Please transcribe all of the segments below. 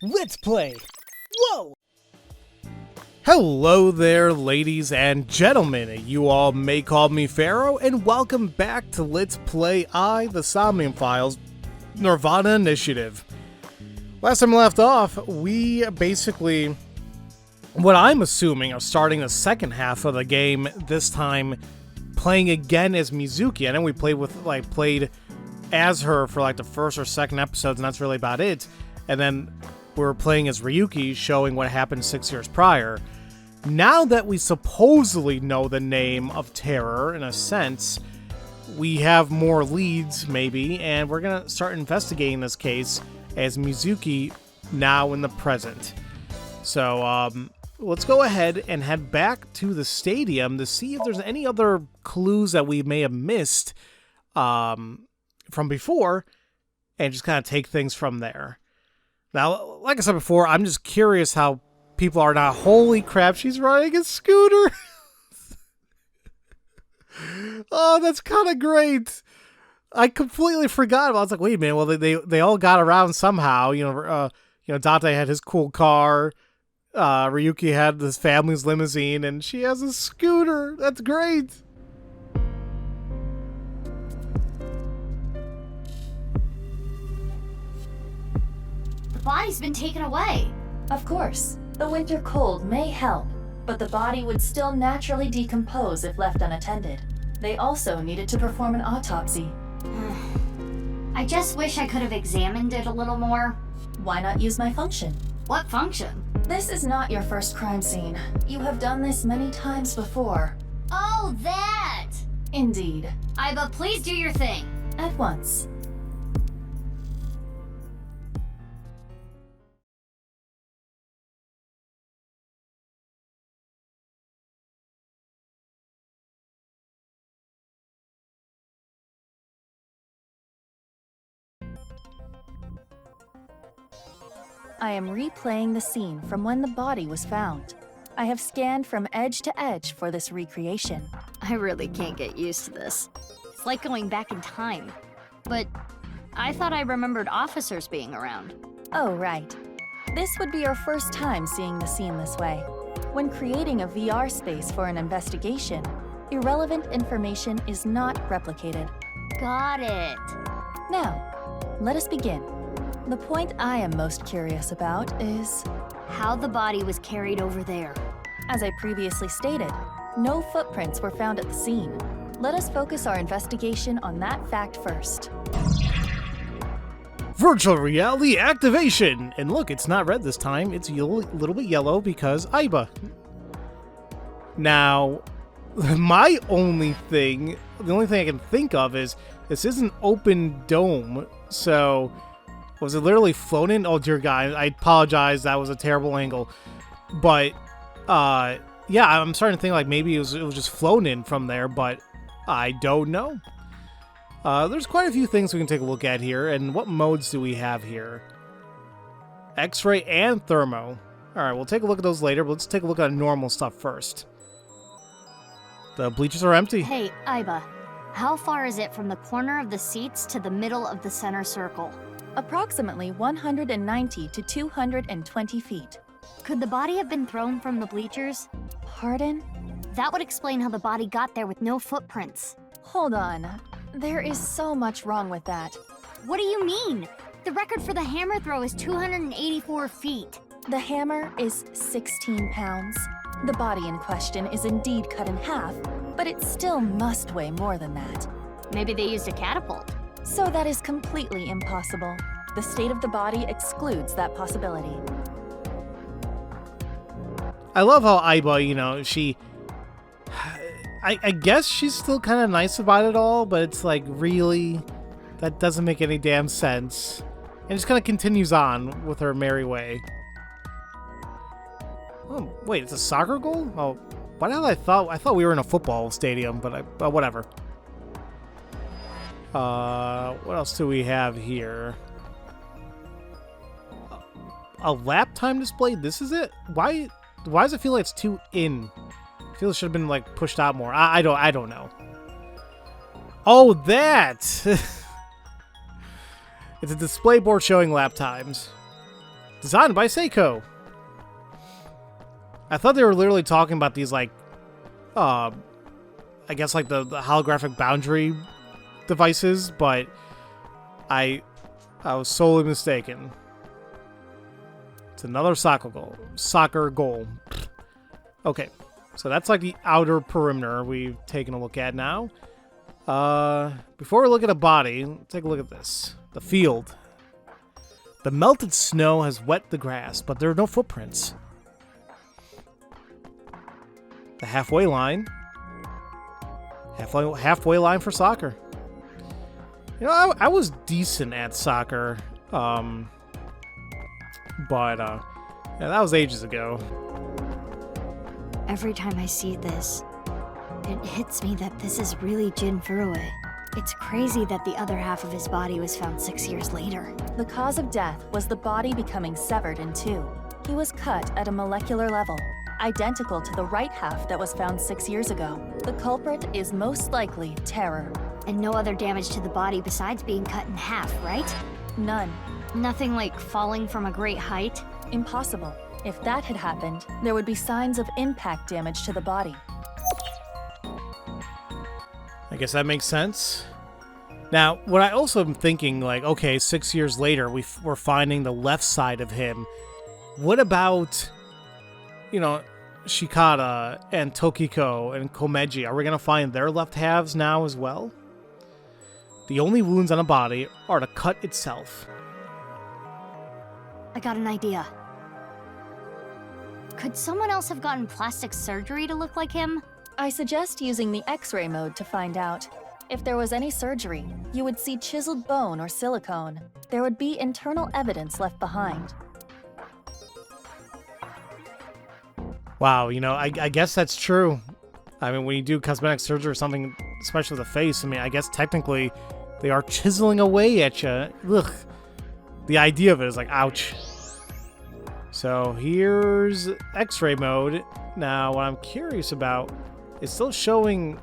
Let's play! Whoa! Hello there, ladies and gentlemen. You all may call me Pharaoh, and welcome back to Let's Play the Somnium Files, Nirvana Initiative. Last time we left off, we basically, what I'm assuming, are starting the second half of the game, this time playing again as Mizuki. I know we played as her for the first or second episodes, and that's really about it. And then we're playing as Ryuki, showing what happened 6 years prior. Now that we supposedly know the name of Terror, in a sense, we have more leads, maybe, and we're going to start investigating this case as Mizuki now in the present. So, let's go ahead and head back to the stadium to see if there's any other clues that we may have missed from before, and just kind of take things from there. Now, like I said before, I'm just curious how people are now. Holy crap, she's riding a scooter! Oh, that's kind of great. I completely forgot about it. I was like, wait a minute, well, they all got around somehow. Dante had his cool car, Ryuki had his family's limousine, and she has a scooter. That's great. The body's been taken away. Of course, the winter cold may help, but the body would still naturally decompose if left unattended. They also needed to perform an autopsy. I just wish I could have examined it a little more. Why not use my function? What function? This is not your first crime scene. You have done this many times before. Oh, that! Indeed. Aiba, please do your thing. At once. I am replaying the scene from when the body was found. I have scanned from edge to edge for this recreation. I really can't get used to this. It's like going back in time. But I thought I remembered officers being around. Oh, right. This would be your first time seeing the scene this way. When creating a VR space for an investigation, irrelevant information is not replicated. Got it. Now, let us begin. The point I am most curious about is how the body was carried over there. As I previously stated, no footprints were found at the scene. Let us focus our investigation on that fact first. Virtual reality activation! And look, it's not red this time. It's a little bit yellow because Aiba. Now, the only thing I can think of is this is an open dome, so was it literally flown in? Oh dear God, I apologize, that was a terrible angle. But, yeah, I'm starting to think maybe it was just flown in from there, but I don't know. There's quite a few things we can take a look at here, and what modes do we have here? X-ray and thermo. Alright, we'll take a look at those later, but let's take a look at normal stuff first. The bleachers are empty. Hey, Aiba, how far is it from the corner of the seats to the middle of the center circle? Approximately 190 to 220 feet. Could the body have been thrown from the bleachers? Pardon? That would explain how the body got there with no footprints. Hold on. There is so much wrong with that. What do you mean? The record for the hammer throw is 284 feet. The hammer is 16 pounds. The body in question is indeed cut in half, but it still must weigh more than that. Maybe they used a catapult. So that is completely impossible. The state of the body excludes that possibility. I love how Aiba, she... I guess she's still kind of nice about it all, but it's really... That doesn't make any damn sense. And just kind of continues on with her merry way. Oh, wait, it's a soccer goal? Oh, why the hell I thought we were in a football stadium, but whatever. What else do we have here? A lap time display? This is it? Why does it feel like it's too in? I feel it should have been pushed out more. I don't know. Oh, that! It's a display board showing lap times. Designed by Seiko. I thought they were literally talking about these, like, I guess, like, the holographic boundary devices, but I was solely mistaken. It's another soccer goal. Okay, so that's like the outer perimeter we've taken a look at now. Before we look at a body, take a look at this. The field. The melted snow has wet the grass, but there are no footprints. The halfway line. Halfway line for soccer. You know, I was decent at soccer, but yeah, that was ages ago. Every time I see this, it hits me that this is really Jin Furue. It's crazy that the other half of his body was found 6 years later. The cause of death was the body becoming severed in two. He was cut at a molecular level, identical to the right half that was found 6 years ago. The culprit is most likely terror. And no other damage to the body besides being cut in half, right? None. Nothing like falling from a great height? Impossible. If that had happened, there would be signs of impact damage to the body. I guess that makes sense. Now, what I also am thinking, like, okay, 6 years later, we're finding the left side of him. What about, you know, Shikata and Tokiko and Komeji? Are we going to find their left halves now as well? The only wounds on a body are the cut itself. I got an idea. Could someone else have gotten plastic surgery to look like him? I suggest using the X-ray mode to find out. If there was any surgery, you would see chiseled bone or silicone. There would be internal evidence left behind. Wow, you know, I guess that's true. I mean, when you do cosmetic surgery or something, especially with the face, I mean, I guess technically they are chiseling away at you. Ugh. The idea of it is like, ouch. So here's X-ray mode. Now, what I'm curious about is still showing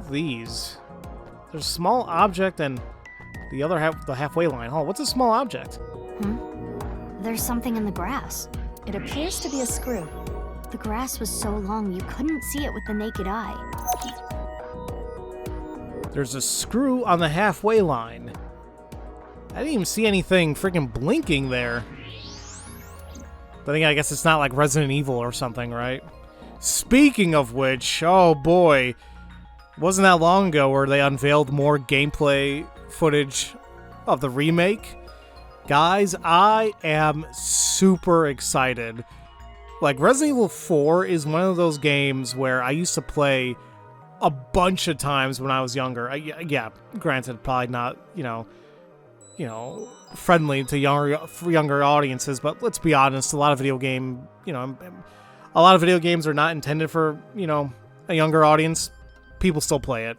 these. There's a small object and the other half, the halfway line. Oh, what's a small object? There's something in the grass. It appears to be a screw. The grass was so long you couldn't see it with the naked eye. There's a screw on the halfway line. I didn't even see anything freaking blinking there. But again, I guess it's not like Resident Evil or something, right? Speaking of which, oh boy, wasn't that long ago where they unveiled more gameplay footage of the remake? Guys, I am super excited. Like, Resident Evil 4 is one of those games where I used to play a bunch of times when I was younger. Yeah, granted, probably not, you know, friendly to younger audiences, but let's be honest, a lot of video games are not intended for, you know, a younger audience. People still play it.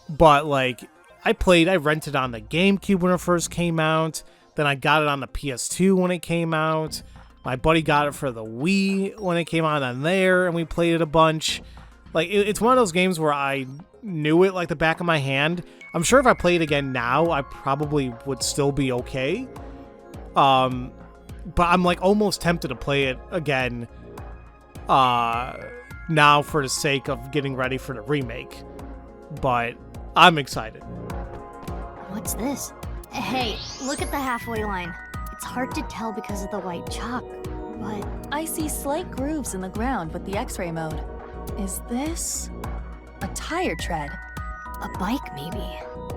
But, like, I rented on the GameCube when it first came out, then I got it on the PS2 when it came out. My buddy got it for the Wii when it came out on there, and we played it a bunch. Like, it's one of those games where I knew it like the back of my hand. I'm sure if I played it again now, I probably would still be okay. But I'm, like, almost tempted to play it again now for the sake of getting ready for the remake. But I'm excited. What's this? Hey, look at the halfway line. It's hard to tell because of the white chalk, but... I see slight grooves in the ground with the X-ray mode. Is this a tire tread? A bike, maybe.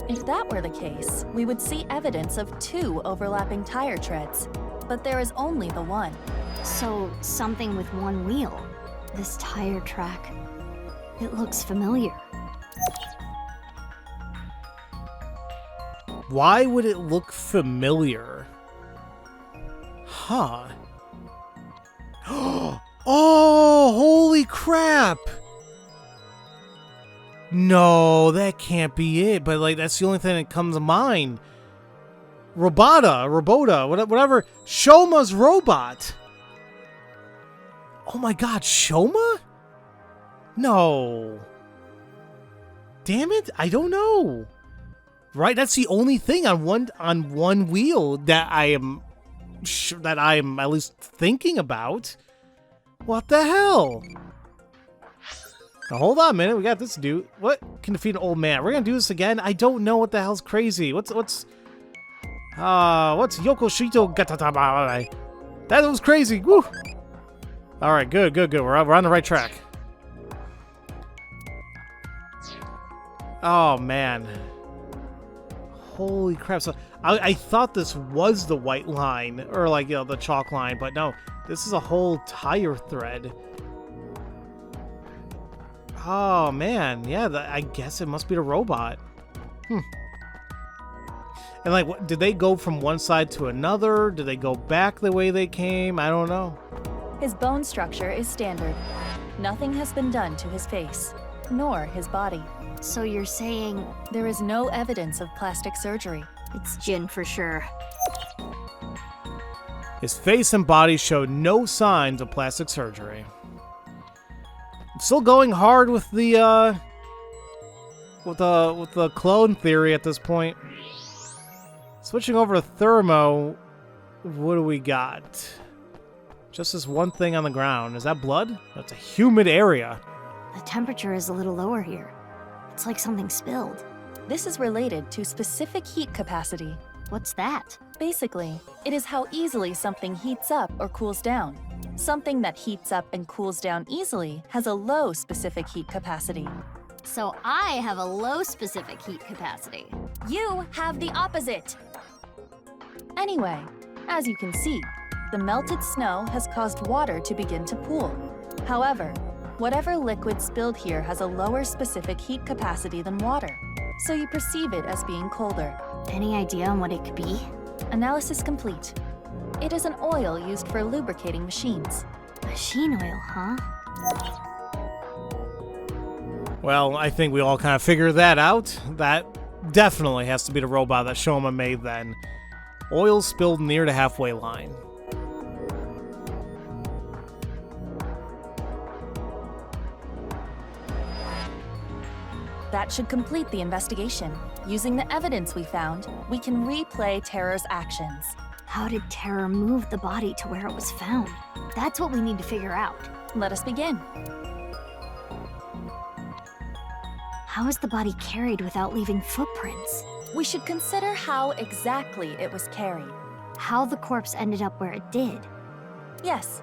If that were the case, we would see evidence of two overlapping tire treads, but there is only the one. So, something with one wheel. This tire track. It looks familiar. Why would it look familiar? Huh. Oh, holy crap! No, that can't be it. But, like, that's the only thing that comes to mind. Robota, whatever. Shoma's robot. Oh my god, Shoma? No. Damn it, I don't know. Right, that's the only thing on one wheel that I am that I'm at least thinking about. What the hell? Now, hold on a minute. We got this dude. What can defeat an old man? We're gonna do this again? I don't know what the hell's crazy. What's Yokoshito Gatatama? That was crazy. Woo! Alright, good. We're on the right track. Oh, man. Holy crap. So, I thought this was the white line, or like, you know, the chalk line, but no. This is a whole tire thread. Oh, man. Yeah, I guess it must be the robot. And, like, did they go from one side to another? Did they go back the way they came? I don't know. His bone structure is standard. Nothing has been done to his face, nor his body. So you're saying There is no evidence of plastic surgery. it's Jin for sure. His face and body showed no signs of plastic surgery. Still going hard with the clone theory at this point. Switching over to Thermo, what do we got? Just this one thing on the ground. Is that blood? That's a humid area. The temperature is a little lower here. It's like something spilled. This is related to specific heat capacity. What's that? Basically, it is how easily something heats up or cools down. Something that heats up and cools down easily has a low specific heat capacity. So I have a low specific heat capacity. You have the opposite! Anyway, as you can see, the melted snow has caused water to begin to pool. However, whatever liquid spilled here has a lower specific heat capacity than water, so you perceive it as being colder. Any idea on what it could be? Analysis complete. It is an oil used for lubricating machines. Machine oil, huh? Well, I think we all kind of figured that out. That definitely has to be the robot that Shoma made then. Oil spilled near the halfway line. That should complete the investigation. Using the evidence we found, we can replay Terror's actions. How did Terror move the body to where it was found? That's what we need to figure out. Let us begin. How is the body carried without leaving footprints? We should consider how exactly it was carried. How the corpse ended up where it did. Yes,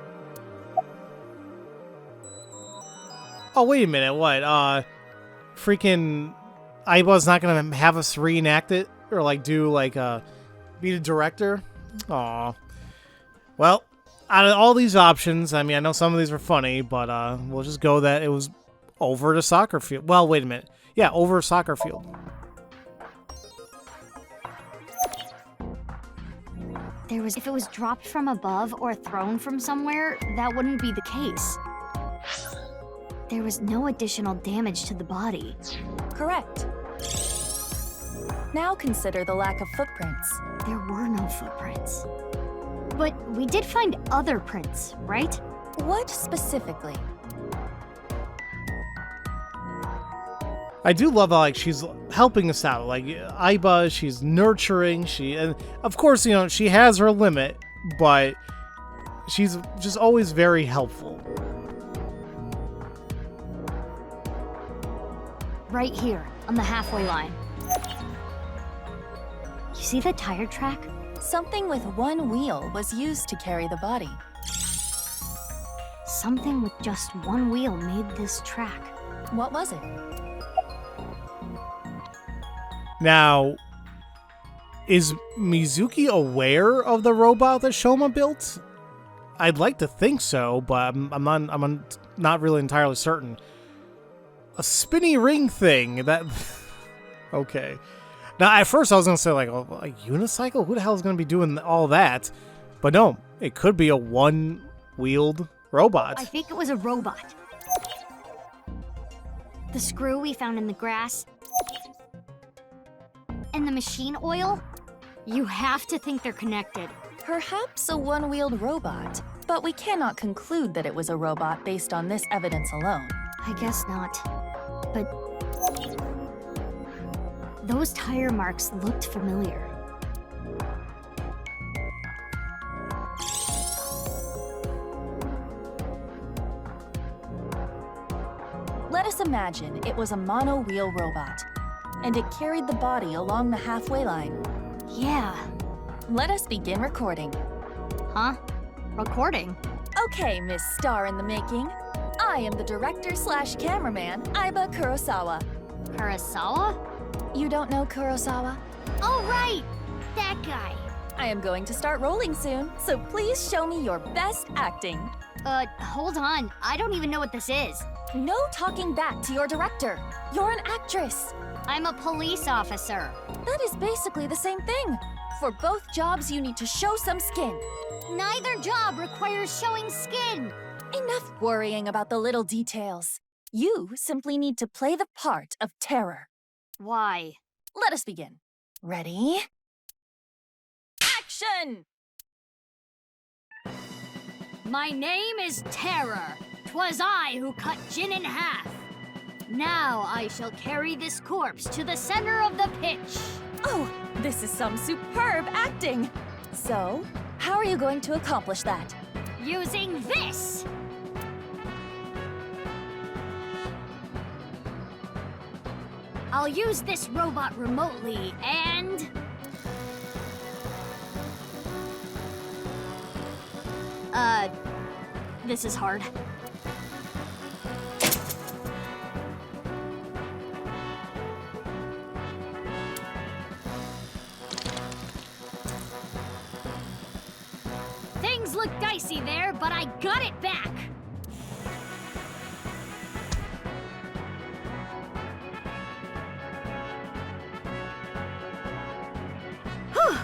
Oh, wait a minute. What? Freaking Aiba's not going to have us reenact it? Or, like, do, like, be the director? Aw. Well, out of all these options, I mean, I know some of these were funny, but we'll just go that it was over the soccer field. Well, wait a minute. Yeah, over a soccer field. If it was dropped from above or thrown from somewhere, that wouldn't be the case. There was no additional damage to the body. correct. Now consider the lack of footprints. There were no footprints. But we did find other prints, right? What specifically? I do love how, like, she's helping us out. Like, Aiba, she's nurturing. And of course, you know, she has her limit, but she's just always very helpful. Right here, on the halfway line. You see the tire track? Something with one wheel was used to carry the body. Something with just one wheel made this track. What was it? Now, is Mizuki aware of the robot that Shoma built? I'd like to think so, but I'm not really entirely certain. A spinny ring thing, that... Okay. Now, at first I was going to say, like, a unicycle? Who the hell is going to be doing all that? But no, it could be a one-wheeled robot. I think it was a robot. The screw we found in the grass. And the machine oil? You have to think they're connected. Perhaps a one-wheeled robot, but we cannot conclude that it was a robot based on this evidence alone. I guess not. But those tire marks looked familiar. Let us imagine it was a mono-wheel robot, and it carried the body along the halfway line. Yeah. Let us begin recording. Huh? Recording? Okay, Miss Star in the Making. I am the director/cameraman, Aiba Kurosawa. Kurosawa? You don't know Kurosawa? Oh, right! That guy. I am going to start rolling soon, so please show me your best acting. Hold on. I don't even know what this is. No talking back to your director. You're an actress. I'm a police officer. That is basically the same thing. For both jobs, you need to show some skin. Neither job requires showing skin. Enough worrying about the little details. You simply need to play the part of terror. Why? Let us begin. Ready? Action! My name is Terror. 'Twas I who cut Jin in half. Now I shall carry this corpse to the center of the pitch. Oh, this is some superb acting. So, how are you going to accomplish that? Using this! I'll use this robot remotely and... This is hard. Things look dicey there, but I got it back! Whew!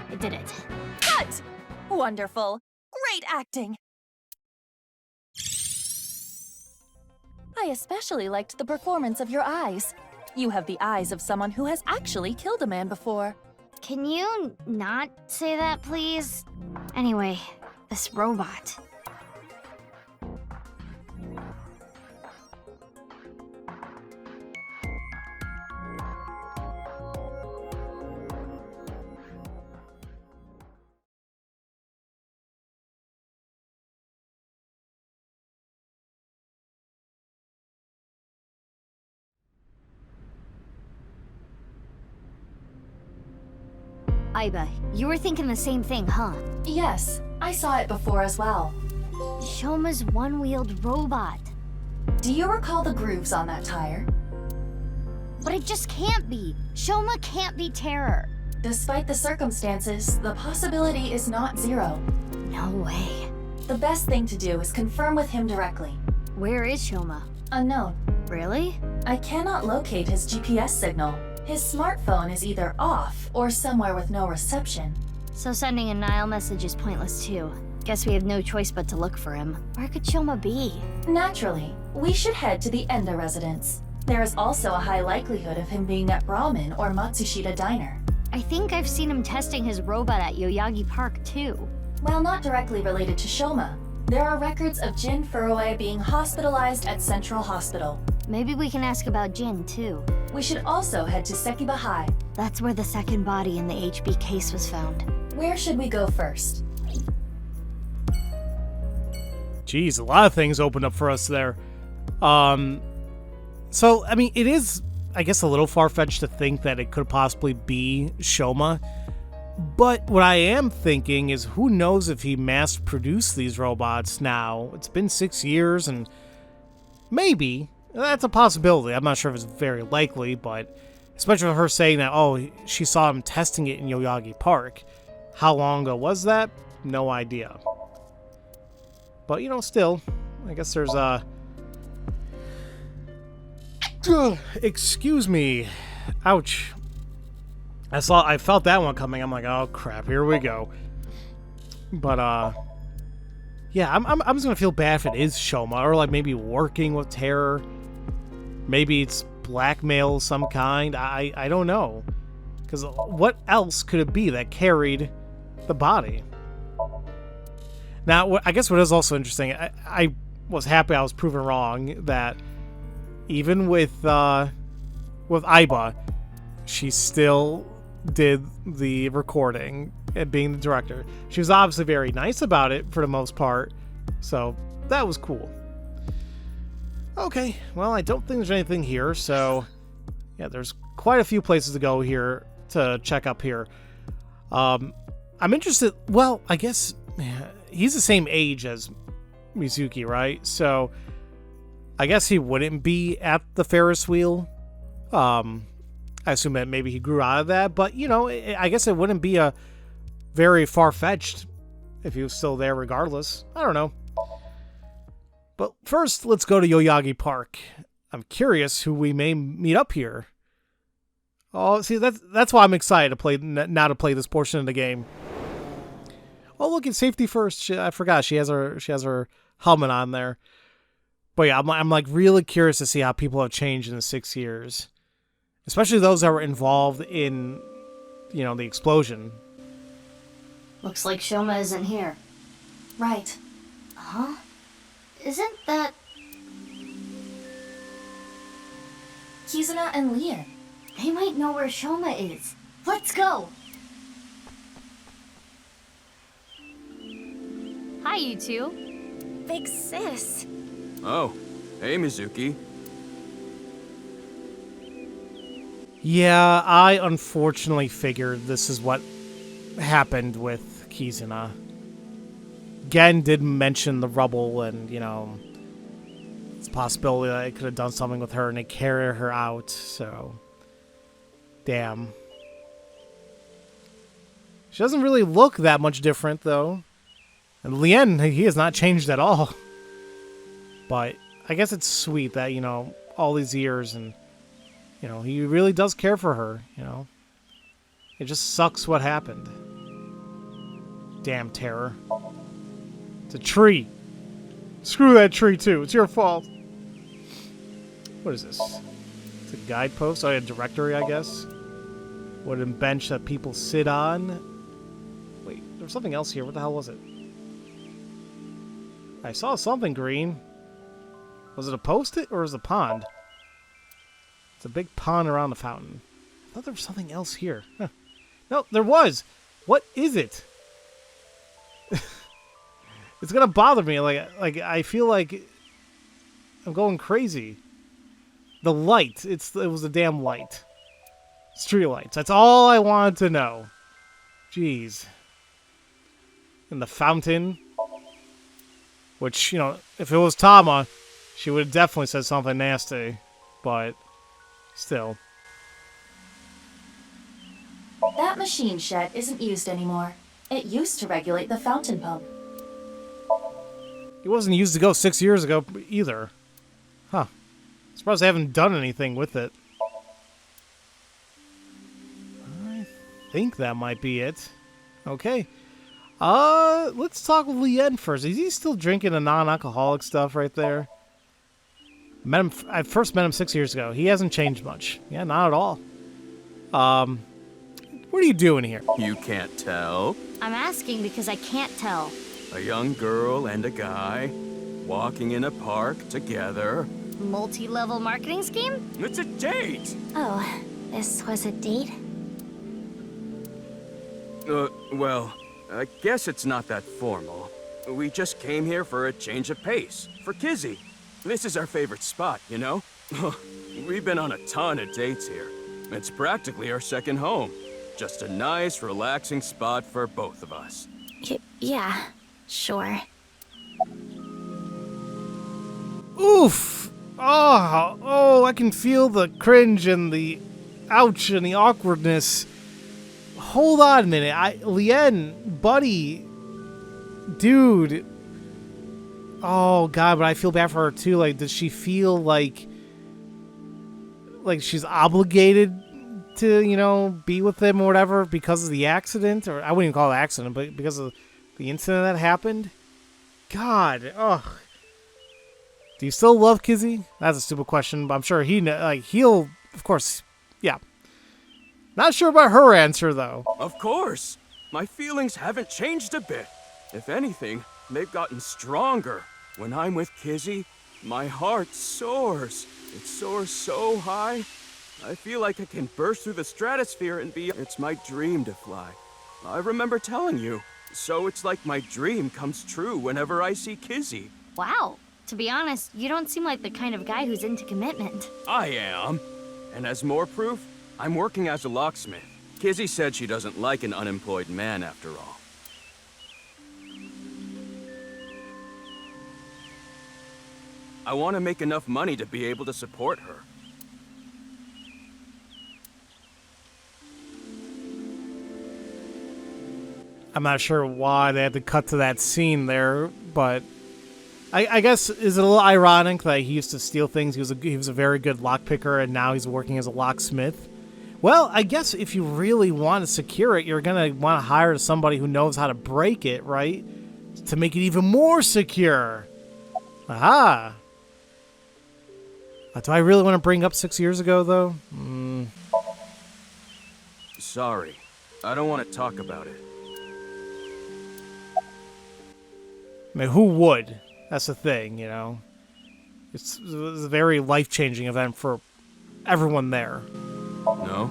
I did it. Cut! Wonderful. Great acting. I especially liked the performance of your eyes. You have the eyes of someone who has actually killed a man before. Can you not say that, please? Anyway, this robot. Aiba, you were thinking the same thing, huh? Yes, I saw it before as well. Shoma's one-wheeled robot. Do you recall the grooves on that tire? But it just can't be. Shoma can't be Terror. Despite the circumstances, the possibility is not zero. No way. The best thing to do is confirm with him directly. Where is Shoma? Unknown. Really? I cannot locate his GPS signal. His smartphone is either off or somewhere with no reception. So sending a Nile message is pointless too. Guess we have no choice but to look for him. Where could Shoma be? Naturally, we should head to the Enda residence. There is also a high likelihood of him being at Brahmin or Matsushita Diner. I think I've seen him testing his robot at Yoyagi Park too. While not directly related to Shoma, there are records of Jin Pharaoh being hospitalized at Central Hospital. Maybe we can ask about Jin too. We should also head to Sekiba High. That's where the second body in the HB case was found. Where should we go first? Jeez, a lot of things opened up for us there. So, I mean, it is, I guess, a little far-fetched to think that it could possibly be Shoma. But what I am thinking is, who knows if he mass-produced these robots now? It's been 6 years, and maybe that's a possibility. I'm not sure if it's very likely, but especially with her saying that, oh, she saw him testing it in Yoyagi Park. How long ago was that? No idea. But, you know, still, I guess there's excuse me. Ouch. I felt that one coming. I'm like, oh crap, here we go. But yeah, I'm just gonna feel bad if it is Shoma, or like maybe working with Terror. Maybe it's blackmail of some kind. I don't know, because what else could it be that carried the body? Now, I guess what is also interesting, I was happy I was proven wrong that even with Aiba, she still did the recording and being the director. She was obviously very nice about it for the most part, so that was cool. Okay, well, I don't think there's anything here, so... Yeah, there's quite a few places to go here to check up here. I'm interested... Well, I guess he's the same age as Mizuki, right? So I guess he wouldn't be at the Ferris wheel. I assume that maybe he grew out of that, but, you know, I guess it wouldn't be a very far-fetched if he was still there regardless. I don't know. But first, let's go to Yoyagi Park. I'm curious who we may meet up here. Oh, see, that's why I'm excited to play now to play this portion of the game. Oh, look, it's safety first. I forgot she has her helmet on there. But yeah, I'm like really curious to see how people have changed in the 6 years, especially those that were involved in, you know, the explosion. Looks like Shoma isn't here. Right. Huh? Isn't that... Kizuna and Leon. They might know where Shoma is. Let's go! Hi, you two. Big sis. Oh, hey Mizuki. Yeah, I unfortunately figured this is what happened with Kizuna. Gen did mention the rubble and, you know, it's a possibility that I could have done something with her and they carried her out, so... Damn. She doesn't really look that much different, though. And Lien, he has not changed at all. But I guess it's sweet that, you know, all these years and, you know, he really does care for her, you know. It just sucks what happened. Damn terror. It's a tree. Screw that tree, too. It's your fault. What is this? It's a guidepost. Oh, a directory, I guess. Wooden bench that people sit on. Wait, there's something else here. What the hell was it? I saw something green. Was it a post-it or was it a pond? It's a big pond around the fountain. I thought there was something else here. Huh. No, there was. What is it? It's gonna bother me. Like I feel like I'm going crazy. The light. It was a damn light. Street lights. That's all I wanted to know. Jeez. And the fountain. Which, you know, if it was Tama, she would have definitely said something nasty. But, still. That machine shed isn't used anymore. It used to regulate the fountain pump. It wasn't used to go 6 years ago either. Huh. Surprised they haven't done anything with it. I think that might be it. Okay. Let's talk with Lien first. Is he still drinking the non-alcoholic stuff right there? I first met him 6 years ago. He hasn't changed much. Yeah, not at all. What are you doing here? You can't tell? I'm asking because I can't tell. A young girl and a guy walking in a park together. Multi-level marketing scheme? It's a date! Oh, this was a date? Well, I guess it's not that formal. We just came here for a change of pace, for Kizzy. This is our favorite spot, you know? We've been on a ton of dates here. It's practically our second home. Just a nice, relaxing spot for both of us. Yeah, sure. Oof! Oh, I can feel the cringe and the ouch and the awkwardness. Hold on a minute. Lien, buddy, dude. Oh, God, but I feel bad for her, too. Like, does she feel like she's obligated to, you know, be with him or whatever because of the accident? Or I wouldn't even call it an accident, but because of the incident that happened? God, ugh. Do you still love Kizzy? That's a stupid question, but I'm sure he'll, of course, yeah. Not sure about her answer, though. Of course! My feelings haven't changed a bit. If anything, they've gotten stronger. When I'm with Kizzy, my heart soars. It soars so high, I feel like I can burst through the stratosphere and be... It's my dream to fly. I remember telling you. So it's like my dream comes true whenever I see Kizzy. Wow, To be honest, you don't seem like the kind of guy who's into commitment. I am. And as more proof, I'm working as a locksmith. Kizzy said she doesn't like an unemployed man after all. I want to make enough money to be able to support her. I'm not sure why they had to cut to that scene there, but I guess is it a little ironic that he used to steal things? He was a very good lockpicker, and now he's working as a locksmith. Well, I guess if you really want to secure it, you're gonna want to hire somebody who knows how to break it, right? To make it even more secure. Aha. Do I really want to bring up 6 years ago, though? Sorry. I don't want to talk about it. I mean, who would? That's the thing, you know? It was a very life-changing event for everyone there. No,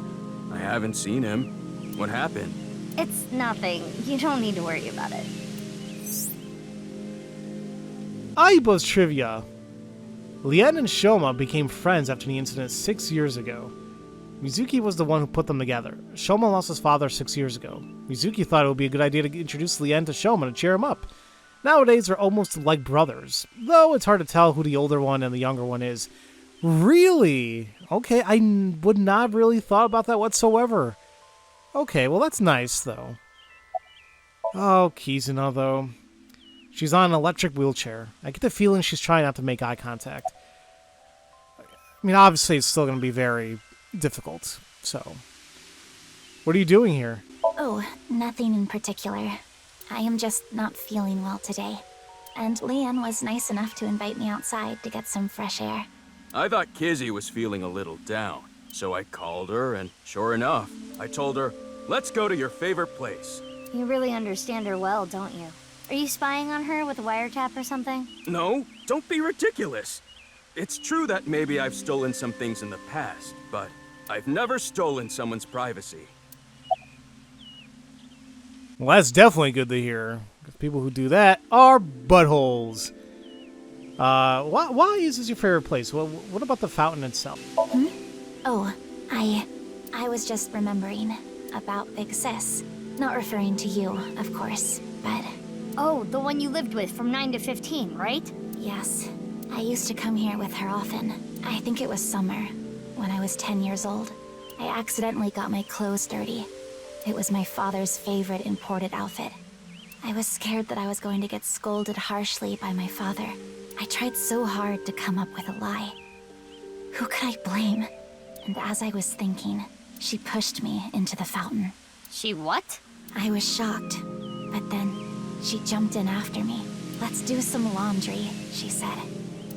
I haven't seen him. What happened? It's nothing. You don't need to worry about it. Aiba's trivia. Lien and Shoma became friends after the incident 6 years ago. Mizuki was the one who put them together. Shoma lost his father 6 years ago. Mizuki thought it would be a good idea to introduce Lien to Shoma to cheer him up. Nowadays, they're almost like brothers, though it's hard to tell who the older one and the younger one is. Really? Okay, I would not really thought about that whatsoever. Okay, well that's nice, though. Oh, Kizuna, though. She's on an electric wheelchair. I get the feeling she's trying not to make eye contact. I mean, obviously it's still going to be very difficult, so... What are you doing here? Oh, nothing in particular. I am just not feeling well today. And Leanne was nice enough to invite me outside to get some fresh air. I thought Kizzy was feeling a little down, so I called her, and sure enough, I told her, let's go to your favorite place. You really understand her well, don't you? Are you spying on her with a wiretap or something? No, don't be ridiculous. It's true that maybe I've stolen some things in the past, but I've never stolen someone's privacy. Well, that's definitely good to hear. Because people who do that are buttholes. Why is this your favorite place? Well, what about the fountain itself? Oh, I was just remembering about Big Sis. Not referring to you, of course, but... Oh, the one you lived with from 9 to 15, right? Yes. I used to come here with her often. I think it was summer, when I was 10 years old. I accidentally got my clothes dirty. It was my father's favorite imported outfit. I was scared that I was going to get scolded harshly by my father. I tried so hard to come up with a lie. Who could I blame? And as I was thinking, she pushed me into the fountain. She what? I was shocked, but then she jumped in after me. Let's do some laundry, she said.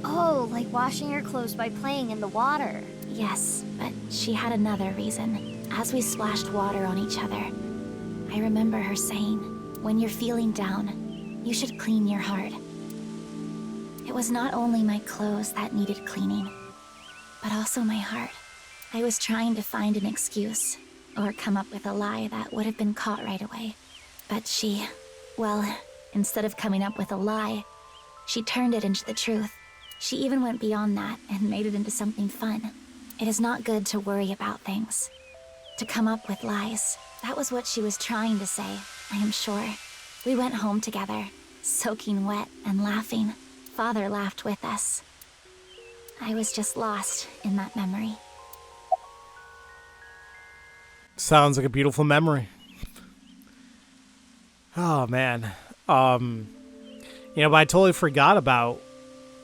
Oh, like washing your clothes by playing in the water. Yes, but she had another reason. As we splashed water on each other, I remember her saying, when you're feeling down, you should clean your heart. It was not only my clothes that needed cleaning, but also my heart. I was trying to find an excuse, or come up with a lie that would have been caught right away. But she, well, instead of coming up with a lie, she turned it into the truth. She even went beyond that and made it into something fun. It is not good to worry about things. To come up with lies. That was what she was trying to say, I am sure. We went home together, soaking wet and laughing. Father laughed with us. I was just lost in that memory. Sounds like a beautiful memory. Oh, man. But I totally forgot about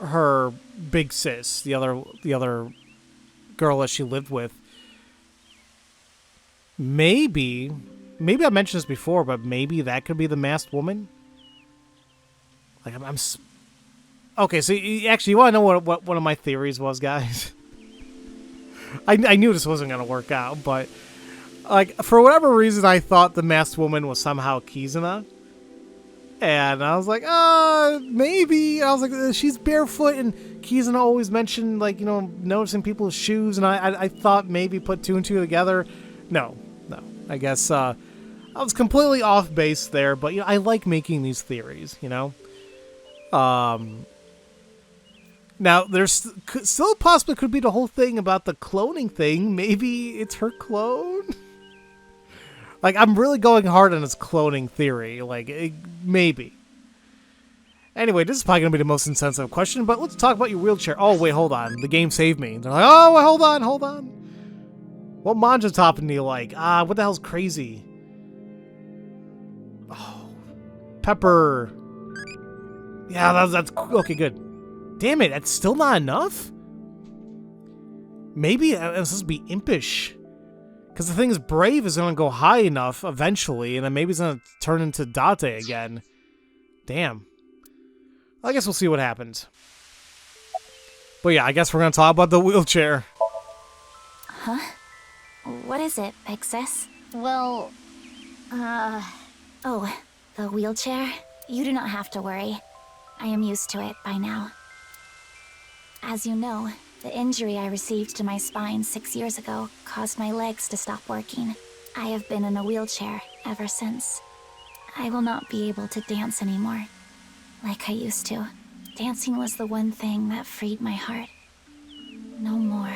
her big sis, the other girl that she lived with. Maybe I mentioned this before, but maybe that could be the masked woman. Like okay. So actually, you want to know what one of my theories was, guys? I knew this wasn't gonna work out, but like for whatever reason, I thought the masked woman was somehow Kizuna, and I was like, maybe. I was like, she's barefoot, and Kizuna always mentioned noticing people's shoes, and I thought maybe put two and two together. No. I guess I was completely off base there, but I like making these theories, Now, there's still possibly could be the whole thing about the cloning thing. Maybe it's her clone? Like, I'm really going hard on this cloning theory. Like, maybe. Anyway, this is probably going to be the most insensitive question, but let's talk about your wheelchair. Oh, wait, hold on. The game saved me. They're like, oh, wait, hold on. What manja topping do you like? What the hell's crazy? Oh, pepper. Yeah, that's okay, good. Damn it, that's still not enough? Maybe it's supposed to be impish. Because the thing is, Brave is going to go high enough eventually, and then maybe it's going to turn into Date again. Damn. I guess we'll see what happens. But yeah, I guess we're going to talk about the wheelchair. Huh? What is it, Big Sis? Well, Oh, the wheelchair? You do not have to worry. I am used to it by now. As you know, the injury I received to my spine 6 years ago caused my legs to stop working. I have been in a wheelchair ever since. I will not be able to dance anymore, like I used to. Dancing was the one thing that freed my heart. No more.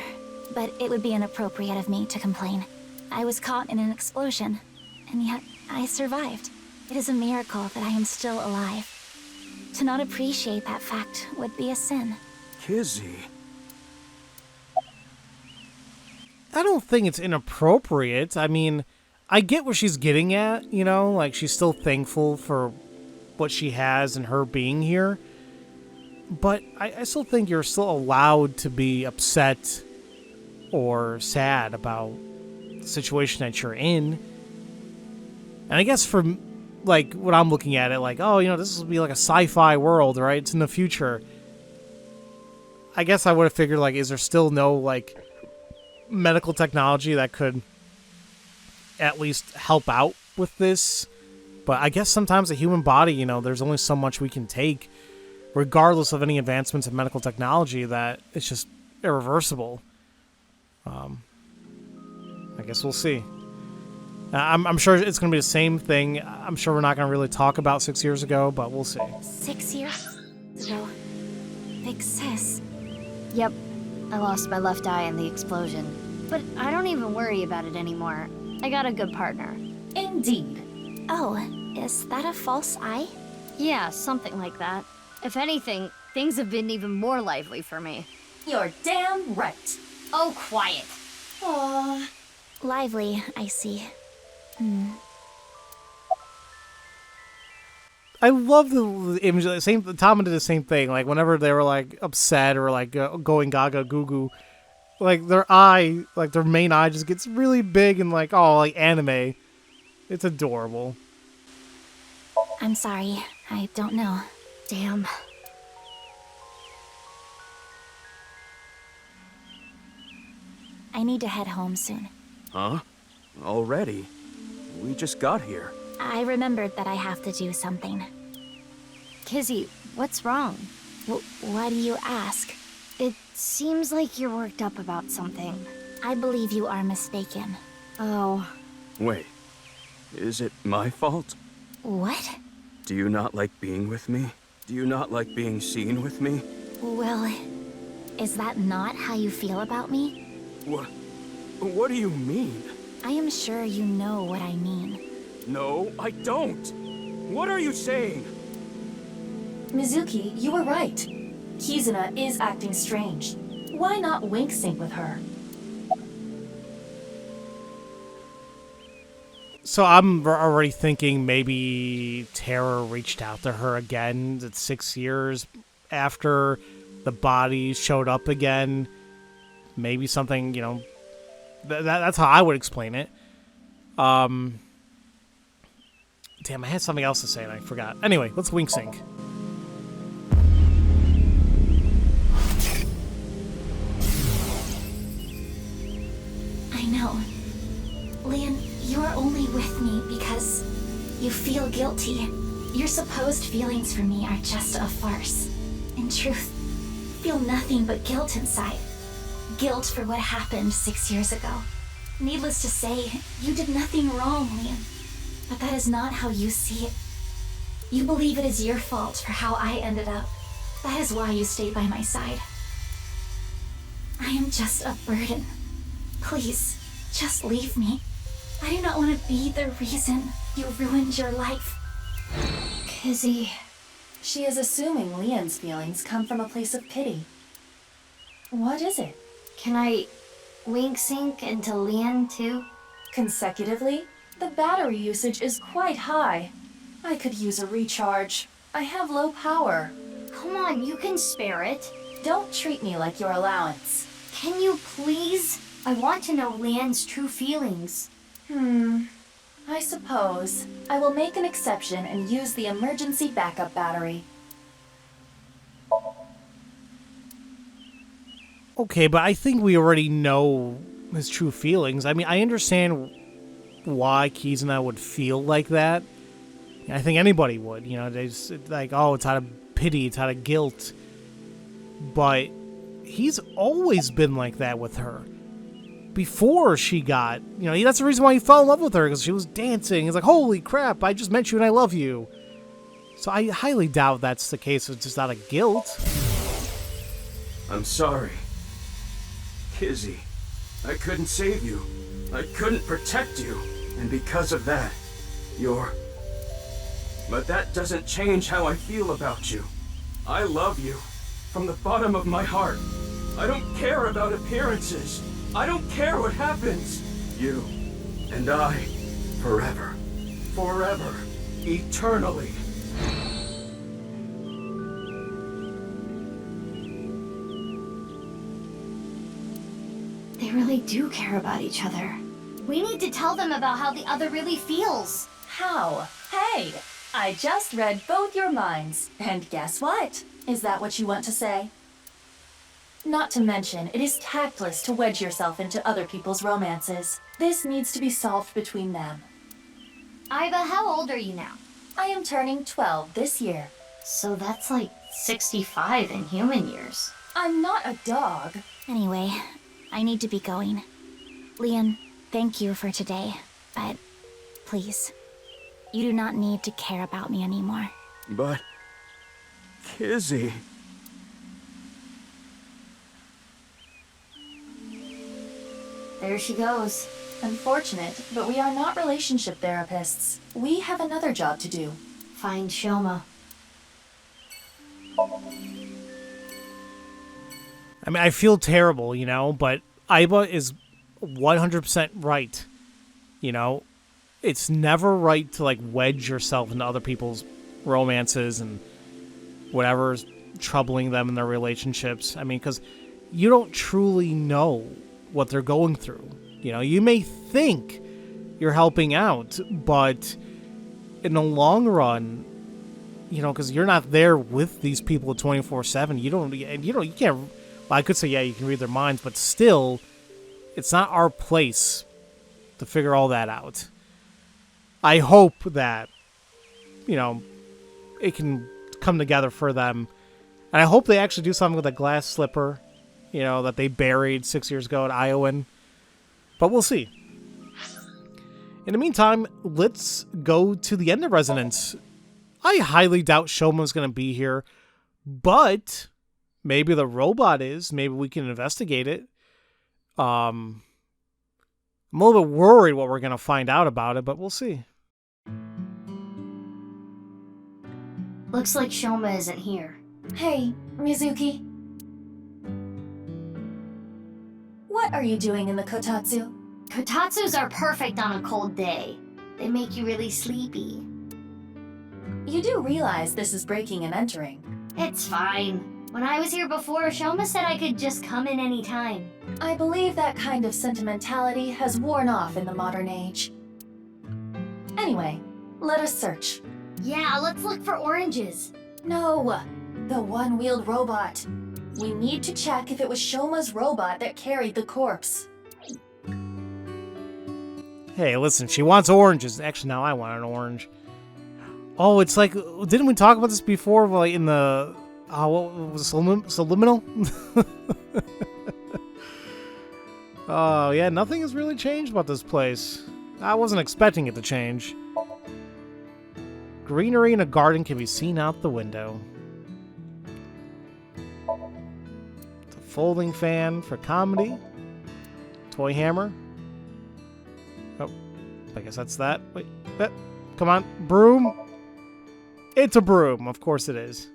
But it would be inappropriate of me to complain. I was caught in an explosion, and yet I survived. It is a miracle that I am still alive. To not appreciate that fact would be a sin. Kizzy. I don't think it's inappropriate. I mean, I get what she's getting at, you know? Like, she's still thankful for what she has and her being here. But I still think you're still allowed to be upset or sad about the situation that you're in. And I guess for, like, what I'm looking at it, like, oh, you know, this will be like a sci-fi world, right? It's in the future. I guess I would have figured, like, is there still no, like, medical technology that could at least help out with this? But I guess sometimes the human body, you know, there's only so much we can take, regardless of any advancements in medical technology, that it's just irreversible. I guess we'll see. I'm sure it's going to be the same thing. I'm sure we're not going to really talk about 6 years ago, but we'll see. 6 years ago? Big Sis. yep, I lost my left eye in the explosion. But I don't even worry about it anymore. I got a good partner. Indeed. Oh, is that a false eye? Yeah, something like that. If anything, things have been even more lively for me. You're damn right. Oh, quiet. Aww. Lively, I see. I love the image. Tama did the same thing. Like, whenever they were, like, upset or, like, going gaga goo goo, like, their eye, like, their main eye just gets really big and, like, oh, like, anime. It's adorable. I'm sorry, I don't know. Damn. I need to head home soon. Huh? Already? We just got here. I remembered that I have to do something. Kizzy, what's wrong? Why do you ask? It seems like you're worked up about something. I believe you are mistaken. Oh. Wait. Is it my fault? What? Do you not like being with me? Do you not like being seen with me? Well, is that not how you feel about me? What do you mean? I am sure you know what I mean. No, I don't. What are you saying? Mizuki, you were right. Kizuna is acting strange. Why not wink sync with her? So I'm already thinking maybe Terra reached out to her again. It's 6 years after the body showed up again. Maybe something, you know, that's how I would explain it. Damn, I had something else to say and I forgot. Anyway, let's wink sync. I know. Leon, you are only with me because you feel guilty. Your supposed feelings for me are just a farce. In truth, I feel nothing but guilt inside. Guilt for what happened 6 years ago. Needless to say, you did nothing wrong, Leon. But that is not how you see it. You believe it is your fault for how I ended up. That is why you stayed by my side. I am just a burden. Please, just leave me. I do not want to be the reason you ruined your life. Kizzy. She is assuming Leon's feelings come from a place of pity. What is it? Can I wink sync into Leon too? Consecutively? The battery usage is quite high. I could use a recharge. I have low power. Come on, you can spare it. Don't treat me like your allowance. Can you please? I want to know Leon's true feelings. I suppose. I will make an exception and use the emergency backup battery. Okay, but I think we already know his true feelings. I mean, I understand why Kizuna would feel like that. I think anybody would. You know, it's like, oh, it's out of pity, it's out of guilt. But he's always been like that with her. Before she got, you know, that's the reason why he fell in love with her, because she was dancing. He's like, holy crap, I just met you and I love you. So I highly doubt that's the case. It's just out of guilt. I'm sorry. Kizzy, I couldn't save you. I couldn't protect you. And because of that, you're... But that doesn't change how I feel about you. I love you. From the bottom of my heart. I don't care about appearances. I don't care what happens. You and I, forever. Forever. Eternally. They really do care about each other. We need to tell them about how the other really feels. How? Hey! I just read both your minds. And guess what? Is that what you want to say? Not to mention, it is tactless to wedge yourself into other people's romances. This needs to be solved between them. Aiba, how old are you now? I am turning 12 this year. So that's like 65 in human years. I'm not a dog. Anyway, I need to be going. Leon, thank you for today, but please, you do not need to care about me anymore. But... Kizzy... There she goes. Unfortunate, but we are not relationship therapists. We have another job to do. Find Shoma. I mean, I feel terrible, you know, but Aiba is 100% right. You know, it's never right to, like, wedge yourself into other people's romances and whatever's troubling them in their relationships. I mean, because you don't truly know what they're going through. You know, you may think you're helping out, but in the long run, you know, because you're not there with these people 24/7, you can't. Well, I could say, yeah, you can read their minds, but still, it's not our place to figure all that out. I hope that, you know, it can come together for them, and I hope they actually do something with the glass slipper, you know, that they buried 6 years ago at Iowan. But we'll see. In the meantime, let's go to the end of Resonance. I highly doubt Shoma's going to be here, but maybe the robot is. Maybe we can investigate it. I'm a little bit worried what we're going to find out about it, but we'll see. Looks like Shoma isn't here. Hey, Mizuki. What are you doing in the kotatsu? Kotatsus are perfect on a cold day. They make you really sleepy. You do realize this is breaking and entering. It's fine. When I was here before, Shoma said I could just come in any time. I believe that kind of sentimentality has worn off in the modern age. Anyway, let us search. Yeah, let's look for oranges. No, the one-wheeled robot. We need to check if it was Shoma's robot that carried the corpse. Hey, listen, she wants oranges. Actually, now I want an orange. Oh, it's like, didn't we talk about this before? Like in the, what was it, subliminal? Oh, yeah, nothing has really changed about this place. I wasn't expecting it to change. Greenery in a garden can be seen out the window. Folding fan for comedy. Toy hammer. Oh, I guess that's that. Wait, come on. Broom. It's a broom. Of course it is.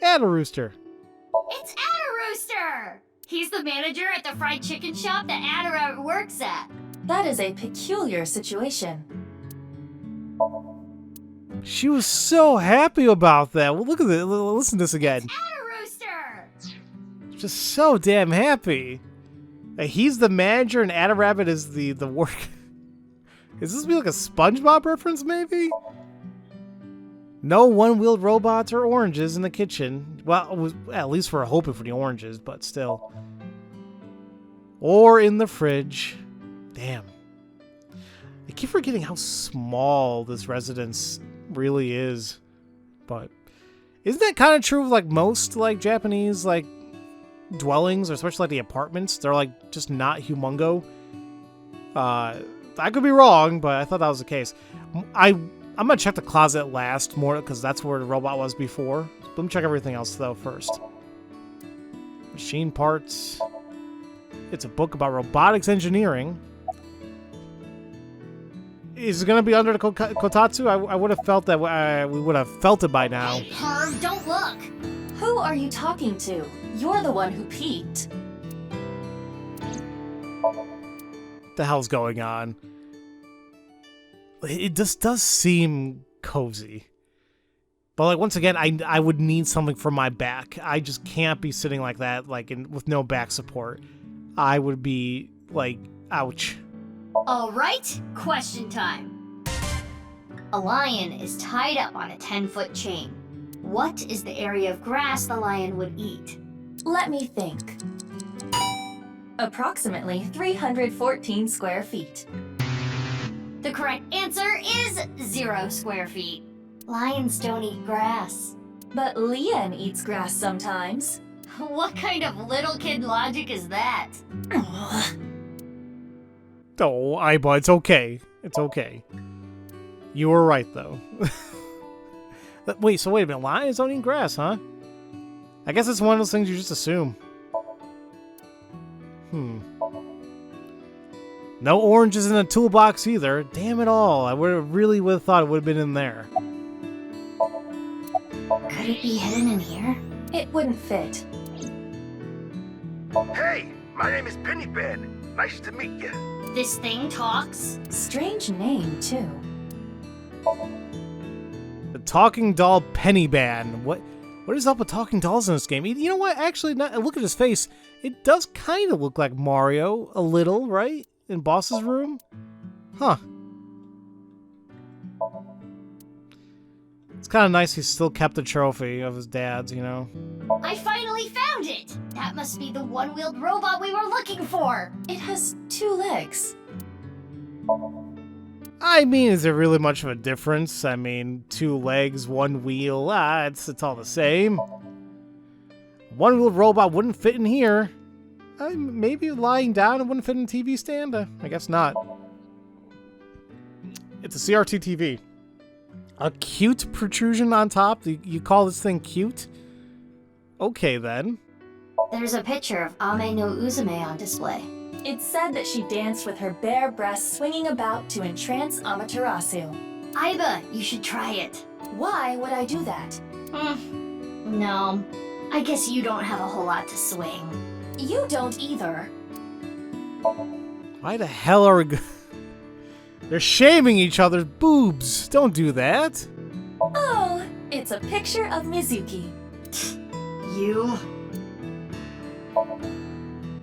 And a rooster. It's Rooster! He's the manager at the fried chicken shop that Adara works at. That is a peculiar situation. She was so happy about that. Well, look at this. Listen to this again. Rooster! Just so damn happy. He's the manager and Ada Rabbit is the work. Is this be like a SpongeBob reference, maybe? No one-wheeled robots or oranges in the kitchen. Well, at least we're hoping for the oranges, but still. Or in the fridge. Damn. I keep forgetting how small this residence really is. But isn't that kind of true of like most like Japanese like dwellings, or especially like the apartments? They're like just not humongo. I could be wrong, but I thought that was the case. I'm gonna check the closet last more because that's where the robot was before. Let me check everything else though first. Machine parts. It's a book about robotics engineering. Is it gonna be under the Kotatsu? I would have felt that we would have felt it by now. Hey, Herb, don't look! Who are you talking to? You're the one who peeked. What the hell's going on? It just does seem cozy. But like once again, I would need something for my back. I just can't be sitting like that, like with no back support. I would be like, ouch. Alright, question time. A lion is tied up on a 10-foot chain. What is the area of grass the lion would eat? Let me think. Approximately 314 square feet. The correct answer is 0 square feet. Lions don't eat grass. But Lian eats grass sometimes. What kind of little kid logic is that? Oh, Aiba, it's okay. It's okay. You were right, though. Wait a minute. Lions don't eat grass, huh? I guess it's one of those things you just assume. No oranges in the toolbox either. Damn it all. I really would have thought it would have been in there. Could it be hidden in here? It wouldn't fit. Hey, my name is Pennypan. Nice to meet you. This thing talks? Strange name, too. The talking doll Pennyban. What is up with talking dolls in this game? You know what? Actually, look at his face. It does kind of look like Mario a little, right? In Boss's room? Huh. It's kind of nice he still kept the trophy of his dad's, you know? I finally found it! That must be the one-wheeled robot we were looking for! It has 2 legs. I mean, is there really much of a difference? I mean, 2 legs, 1 wheel, it's all the same. One-wheeled robot wouldn't fit in here. Maybe lying down it wouldn't fit in a TV stand? I guess not. It's a CRT TV. A cute protrusion on top? You call this thing cute? Okay, then. There's a picture of Ame no Uzume on display. It said that she danced with her bare breasts swinging about to entrance Amaterasu. Aiba, you should try it. Why would I do that? No. I guess you don't have a whole lot to swing. You don't either. Why the hell are we... They're shaming each other's boobs. Don't do that. Oh, it's a picture of Mizuki. You?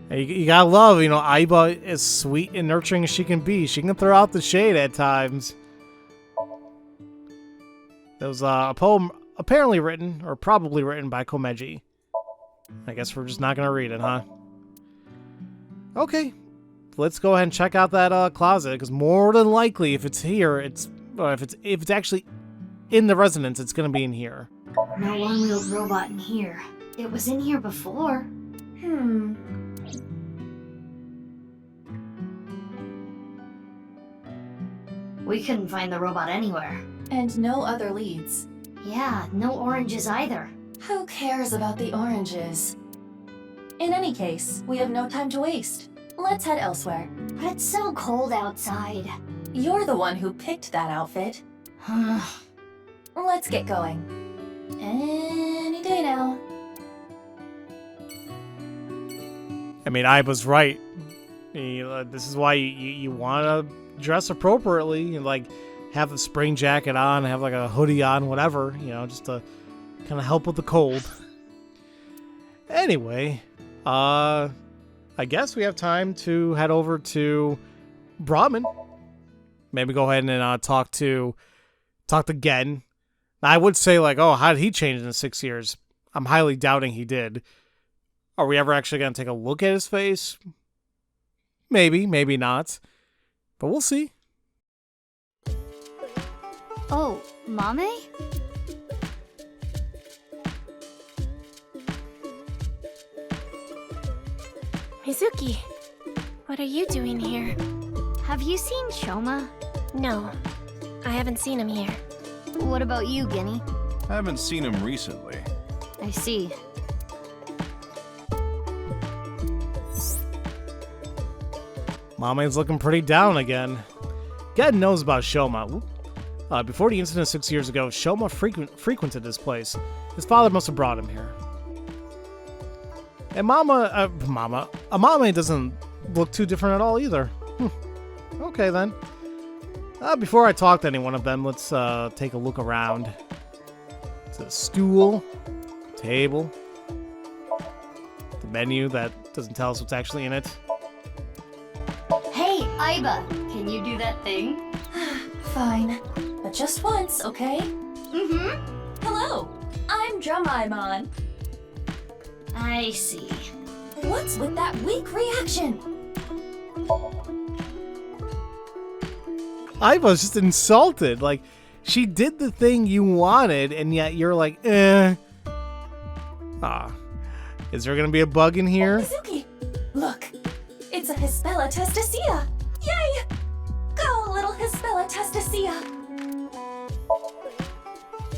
Hey, you gotta love, Aiba as sweet and nurturing as she can be. She can throw out the shade at times. There was a poem apparently written, or probably written by Komeji. I guess we're just not gonna read it, huh? Okay. Let's go ahead and check out that closet, because more than likely, if it's here, if it's actually in the residence, it's gonna be in here. No one-wheeled robot in here. It was in here before. We couldn't find the robot anywhere. And no other leads. Yeah, no oranges either. Who cares about the oranges? In any case, we have no time to waste. Let's head elsewhere. But it's so cold outside. You're the one who picked that outfit. Let's get going. Any day now. I mean, Aiba's right. This is why you want to dress appropriately. Like, have the spring jacket on, have like a hoodie on, whatever, just to kind of help with the cold. Anyway, I guess we have time to head over to Brahmin. Maybe go ahead and talk to Gen. Now, I would say, like, oh, how did he change in the 6 years? I'm highly doubting he did. Are we ever actually going to take a look at his face? Maybe, maybe not. But we'll see. Oh, Mame? Mizuki, what are you doing here? Have you seen Shoma? No, I haven't seen him here. What about you, Guinea? I haven't seen him recently. I see. Mame's looking pretty down again. Gen knows about Shoma. Before the incident 6 years ago, Shoma frequented this place. His father must have brought him here. And Amame doesn't look too different at all either. Okay then. Before I talk to any one of them, let's take a look around. It's a stool, table, the menu that doesn't tell us what's actually in it. Hey, Aiba, can you do that thing? Fine. But just once, okay? Mm-hmm. Hello, I'm Drumaimon. I see. What's with that weak reaction? Aiba's just insulted. Like, she did the thing you wanted, and yet you're like, eh. Is there gonna be a bug in here? Mizuki, look. It's a Hispella testacea. Yay! Go, little Hispella testacea.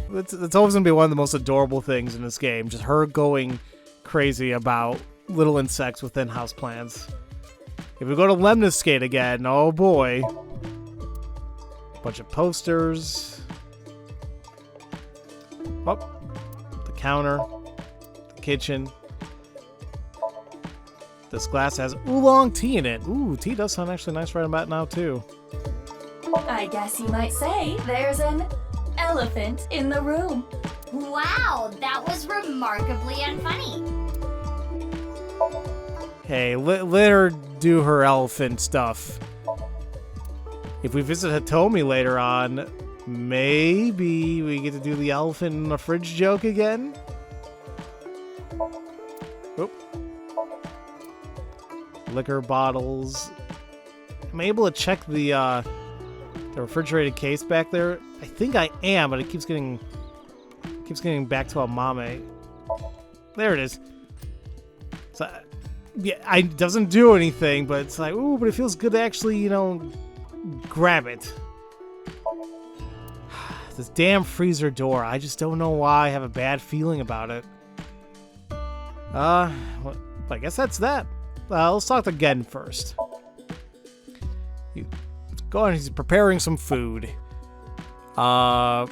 That's always gonna be one of the most adorable things in this game. Just her going crazy about little insects within houseplants. If we go to Lemniscate again, oh boy. Bunch of posters. Oh, the counter, the kitchen. This glass has oolong tea in it. Ooh, tea does sound actually nice right about now too. I guess you might say there's an elephant in the room. Wow, that was remarkably unfunny. Hey, let her do her elephant stuff. If we visit Hitomi later on, maybe we get to do the elephant in the fridge joke again? Oop. Liquor bottles. Am I able to check the refrigerated case back there? I think I am, but it keeps getting back to Amame. There it is. So, yeah, it doesn't do anything, but it's like, ooh, but it feels good to actually, grab it. This damn freezer door. I just don't know why I have a bad feeling about it. Well, I guess that's that. Let's talk to Gen first. Let's go on. He's preparing some food. I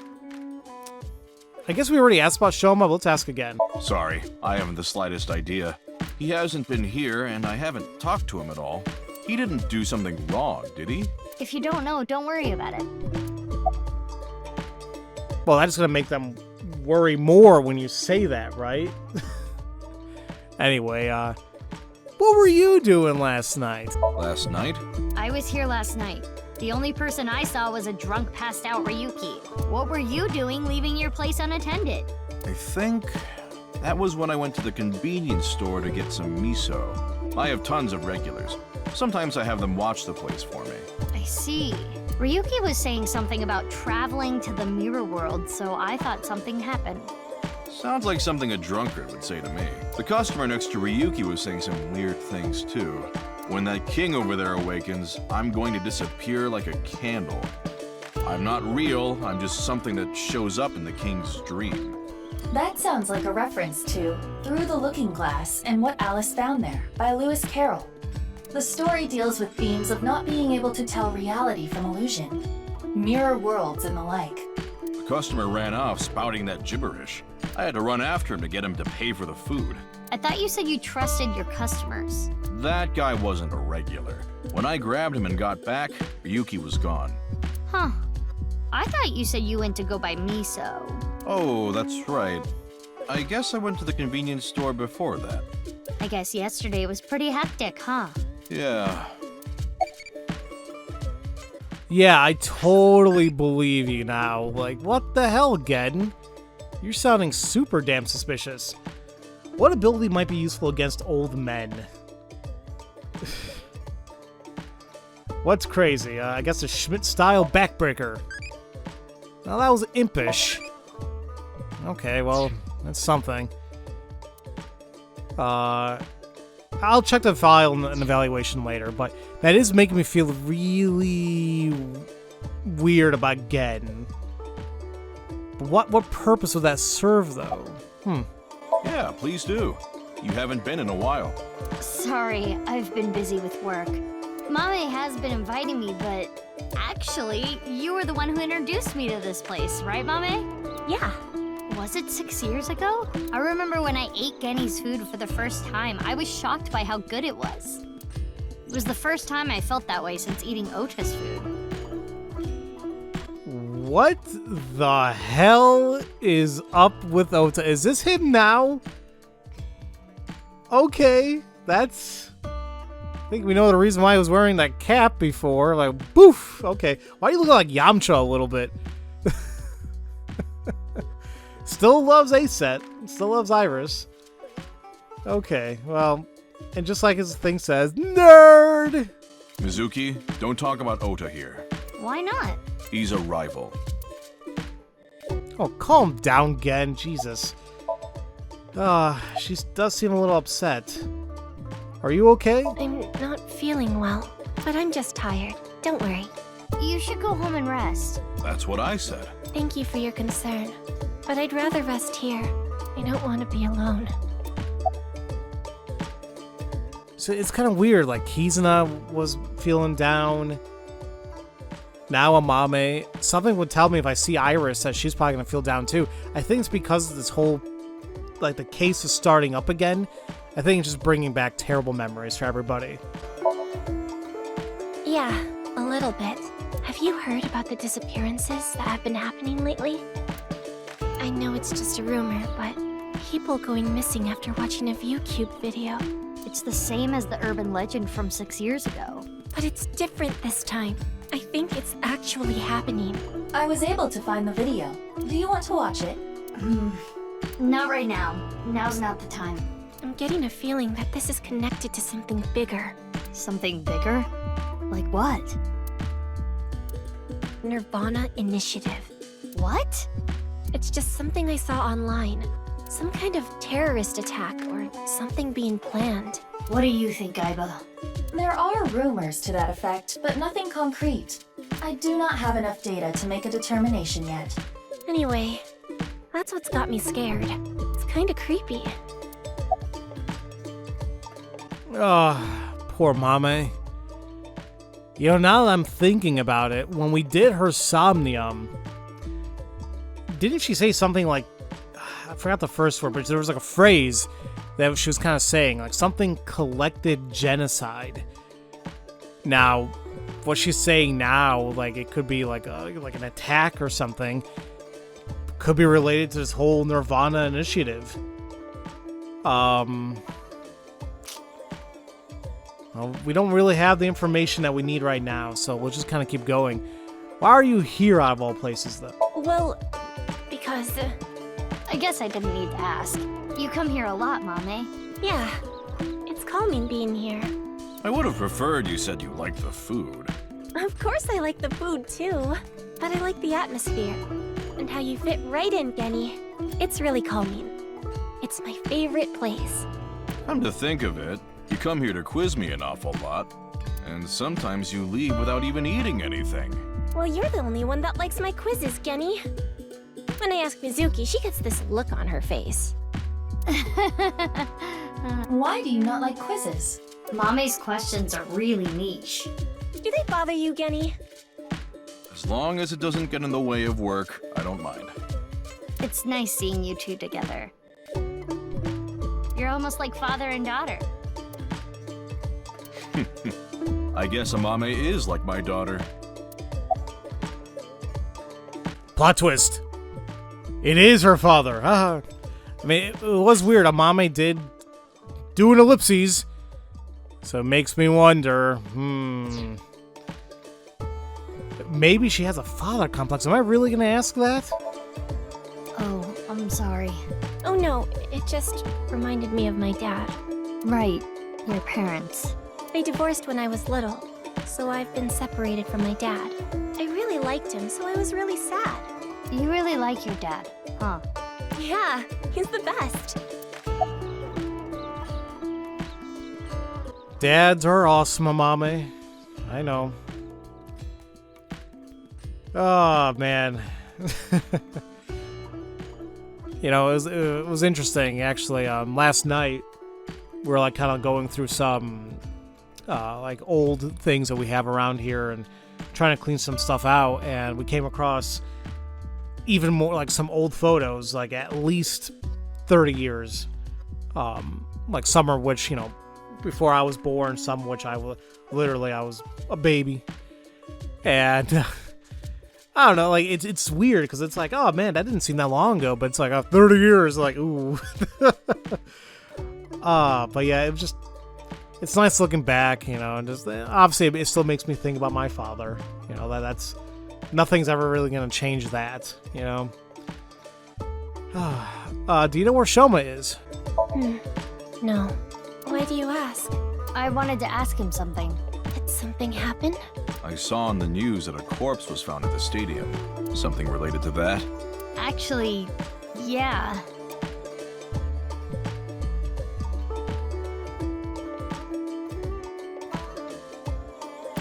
guess we already asked about Shoma, but let's ask again. Sorry, I haven't the slightest idea. He hasn't been here, and I haven't talked to him at all. He didn't do something wrong, did he? If you don't know, don't worry about it. Well, that's gonna make them worry more when you say that, right? Anyway, what were you doing last night? Last night? I was here last night. The only person I saw was a drunk, passed out Ryuki. What were you doing leaving your place unattended? I think that was when I went to the convenience store to get some miso. I have tons of regulars. Sometimes I have them watch the place for me. I see. Ryuki was saying something about traveling to the mirror world, so I thought something happened. Sounds like something a drunkard would say to me. The customer next to Ryuki was saying some weird things too. When that king over there awakens, I'm going to disappear like a candle. I'm not real, I'm just something that shows up in the king's dream. That sounds like a reference to Through the Looking Glass and What Alice Found There by Lewis Carroll. The story deals with themes of not being able to tell reality from illusion, mirror worlds and the like. The customer ran off spouting that gibberish. I had to run after him to get him to pay for the food. I thought you said you trusted your customers. That guy wasn't a regular. When I grabbed him and got back, Ryuki was gone. Huh. I thought you said you went to go buy miso. Oh, that's right. I guess I went to the convenience store before that. I guess yesterday was pretty hectic, huh? Yeah. Yeah, I totally believe you now. Like, what the hell, Gen? You're sounding super damn suspicious. What ability might be useful against old men? What's crazy? I guess a Schmidt-style backbreaker. Now that was impish. Okay, well, that's something. I'll check the file and evaluation later, but that is making me feel really weird about Gen. But what purpose would that serve, though? Yeah, please do. You haven't been in a while. Sorry, I've been busy with work. Mame has been inviting me, but actually, you were the one who introduced me to this place, right, Mame? Yeah. Was it 6 years ago? I remember when I ate Genny's food for the first time, I was shocked by how good it was. It was the first time I felt that way since eating Ota's food. What the hell is up with Ota? Is this him now? Okay, that's... I think we know the reason why he was wearing that cap before. Like, boof! Okay, why do you look like Yamcha a little bit? Still loves Aset. Still loves Iris. Okay, well, and just like his thing says, nerd! Mizuki, don't talk about Ota here. Why not? He's a rival. Oh, calm down, Gen. Jesus. She does seem a little upset. Are you okay? I'm not feeling well, but I'm just tired. Don't worry. You should go home and rest. That's what I said. Thank you for your concern, but I'd rather rest here. I don't want to be alone. So it's kind of weird. Like, Kizuna was feeling down. Now Amame. Something would tell me if I see Iris that she's probably going to feel down too. I think it's because of this whole, like, the case is starting up again. I think it's just bringing back terrible memories for everybody. Yeah, a little bit. Have you heard about the disappearances that have been happening lately? I know it's just a rumor, but people going missing after watching a ViewCube video. It's the same as the urban legend from 6 years ago. But it's different this time. I think it's actually happening. I was able to find the video. Do you want to watch it? Not right now. Now's not the time. I'm getting a feeling that this is connected to something bigger. Something bigger? Like what? Nirvana Initiative. What? It's just something I saw online. Some kind of terrorist attack or something being planned. What do you think, Aiba? There are rumors to that effect, but nothing concrete. I do not have enough data to make a determination yet. Anyway, that's what's got me scared. It's kinda creepy. Poor Mame. You know, now that I'm thinking about it, when we did her Somnium, didn't she say something like, I forgot the first word, but there was like a phrase that she was kind of saying, like something collected genocide. Now, what she's saying now, like it could be like an attack or something, could be related to this whole Nirvana Initiative. Well, we don't really have the information that we need right now, so we'll just kind of keep going. Why are you here out of all places, though? Well, because... I guess I didn't need to ask. You come here a lot, Mame. yeah, it's calming being here. I would have preferred you said you liked the food. Of course I like the food too, but I like the atmosphere. And how you fit right in, Genny. It's really calming. It's my favorite place. Come to think of it, you come here to quiz me an awful lot. And sometimes you leave without even eating anything. Well, you're the only one that likes my quizzes, Genny. When I ask Mizuki, she gets this look on her face. Why do you not like quizzes? Mame's questions are really niche. Do they bother you, Genny? As long as it doesn't get in the way of work, I don't mind. It's nice seeing you two together. You're almost like father and daughter. I guess Amame is like my daughter. Plot twist. It is her father. I mean, it was weird. Amame did do an ellipses. So it makes me wonder, maybe she has a father complex. Am I really going to ask that? Oh, I'm sorry. Oh no, it just reminded me of my dad. Right, your parents. They divorced when I was little, so I've been separated from my dad. I really liked him, so I was really sad. You really like your dad, huh? Yeah, he's the best. Dads are awesome, Amame. I know. Oh, man. You know, it was interesting, actually. Last night, we were, like, kind of going through some, like, old things that we have around here and trying to clean some stuff out, and we came across even more, like, some old photos, like, at least 30 years. Like, some of which, you know, before I was born, some which I was a baby. And I don't know, like it's weird because it's like, oh man, that didn't seem that long ago, but it's like 30 years, like ooh. But yeah, it's nice looking back, you know, and just obviously it still makes me think about my father. You know, that's nothing's ever really gonna change that, you know. Do you know where Shoma is? No. Why do you ask? I wanted to ask him something. Did something happen? I saw on the news that a corpse was found at the stadium. Something related to that? Actually, yeah.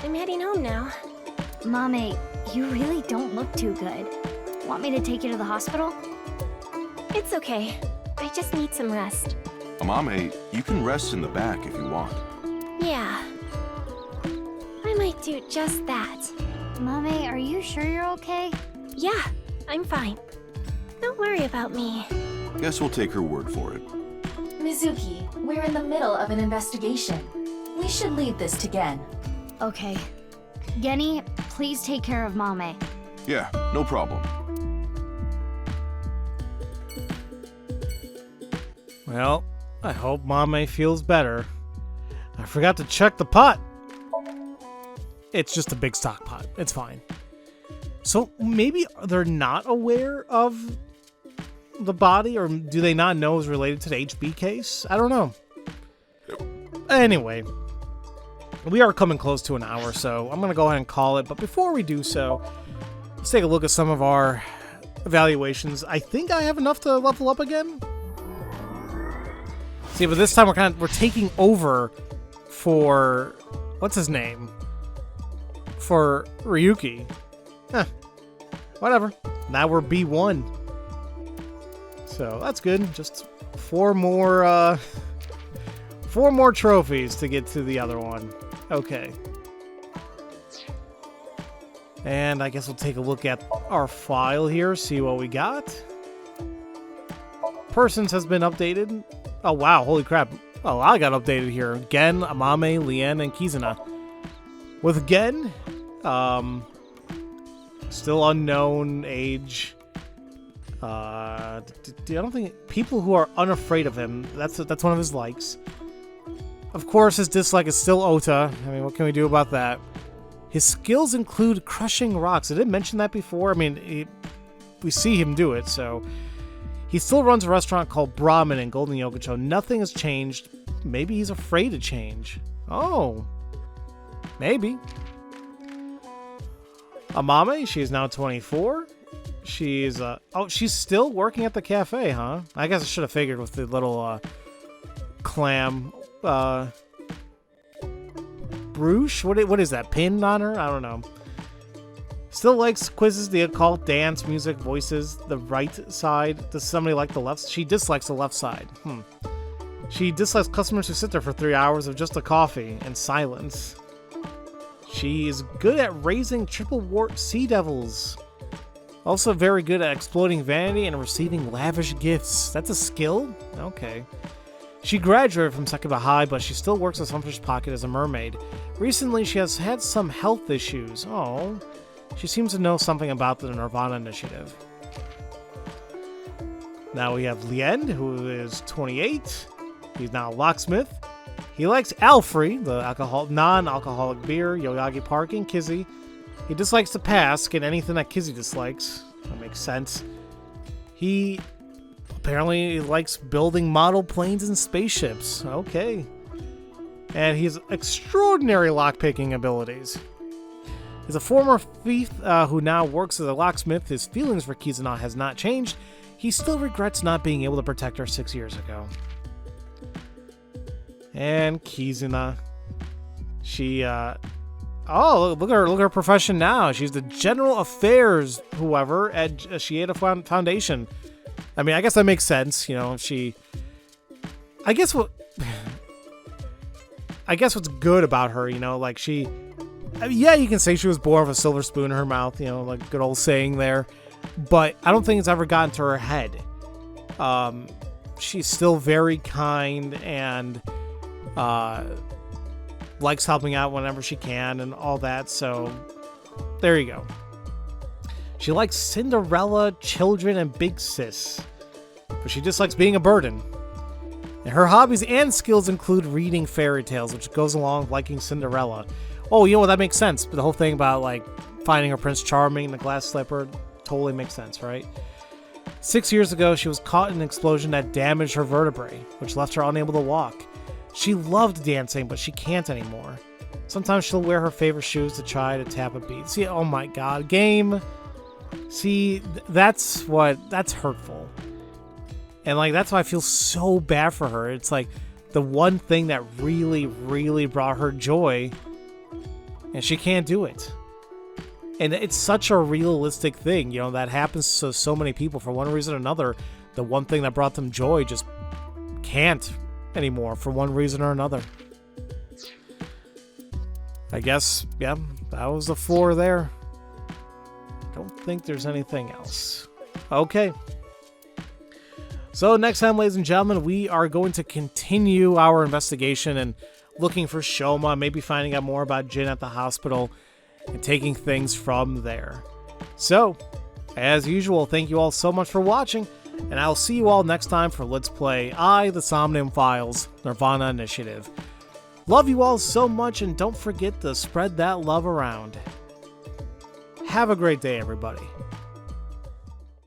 I'm heading home now. Mame, you really don't look too good. Want me to take you to the hospital? It's okay. I just need some rest. Amame, you can rest in the back if you want. Yeah. I might do just that. Mame, are you sure you're okay? Yeah, I'm fine. Don't worry about me. Guess we'll take her word for it. Mizuki, we're in the middle of an investigation. We should leave this to Gen. Okay. Genny, please take care of Mame. Yeah, no problem. Well, I hope Mame feels better. I forgot to check the pot. It's just a big stock pot. It's fine. So maybe they're not aware of the body, or do they not know it's related to the HB case? I don't know. Anyway, we are coming close to an hour, so I'm going to go ahead and call it. But before we do so, let's take a look at some of our evaluations. I think I have enough to level up again. See, but this time we're taking over for what's his name? For Ryuki. Whatever. Now we're B1. So that's good. Just four more trophies to get to the other one. Okay. And I guess we'll take a look at our file here, see what we got. Persons has been updated. Oh wow, holy crap. A lot got updated here. Gen, Amame, Lien, and Kizuna. With Gen, still unknown age. I don't think people who are unafraid of him. That's one of his likes. Of course, his dislike is still Ota. I mean, what can we do about that? His skills include crushing rocks. I didn't mention that before. I mean, we see him do it, so. He still runs a restaurant called Brahmin in Golden Yokocho. Nothing has changed. Maybe he's afraid to change. Oh. Maybe. Amame, she is now 24. She's, she's still working at the cafe, huh? I guess I should have figured with the little, clam, brooch? What is that, pin on her? I don't know. Still likes quizzes, the occult, dance, music, voices, the right side. Does somebody like the left? She dislikes the left side. She dislikes customers who sit there for 3 hours of just a coffee and silence. She is good at raising triple wart sea devils. Also very good at exploiting vanity and receiving lavish gifts. That's a skill? Okay. She graduated from Sekaba High, but she still works at Sunfish Pocket as a mermaid. Recently, she has had some health issues. Oh. She seems to know something about the Nirvana Initiative. Now we have Lien, who is 28. He's now a locksmith. He likes Alfrey, the non-alcoholic beer, Yoyagi Park, and Kizzy. He dislikes the past and anything that Kizzy dislikes. That makes sense. He apparently likes building model planes and spaceships. Okay. And he has extraordinary lockpicking abilities. He's a former thief who now works as a locksmith. His feelings for Kizuna has not changed. He still regrets not being able to protect her 6 years ago. And Kizuna. She, oh, look at her profession now. She's the general affairs whoever at Shieda Foundation. I mean, I guess that makes sense. You know, I guess what's good about her, you know, like yeah, you can say she was born with a silver spoon in her mouth, you know, like good old saying there. But I don't think it's ever gotten to her head. She's still very kind and likes helping out whenever she can and all that. So there you go. She likes Cinderella, children, and Big Sis. But she dislikes being a burden. And her hobbies and skills include reading fairy tales, which goes along with liking Cinderella. Oh, you know what? That makes sense. But the whole thing about, like, finding her Prince Charming and the glass slipper totally makes sense, right? 6 years ago, she was caught in an explosion that damaged her vertebrae, which left her unable to walk. She loved dancing, but she can't anymore. Sometimes she'll wear her favorite shoes to try to tap a beat. See, oh my god, game. See, that's hurtful. And, like, that's why I feel so bad for her. It's like the one thing that really, really brought her joy, and she can't do it. And it's such a realistic thing, you know, that happens to so many people for one reason or another. The one thing that brought them joy just can't anymore for one reason or another. I guess, yeah, that was the 4 there. Don't think there's anything else. Okay. So next time, ladies and gentlemen, we are going to continue our investigation and looking for Shoma, maybe finding out more about Jin at the hospital, and taking things from there. So, as usual, thank you all so much for watching, and I'll see you all next time for Let's Play the Somnium Files, Nirvana Initiative. Love you all so much, and don't forget to spread that love around. Have a great day, everybody.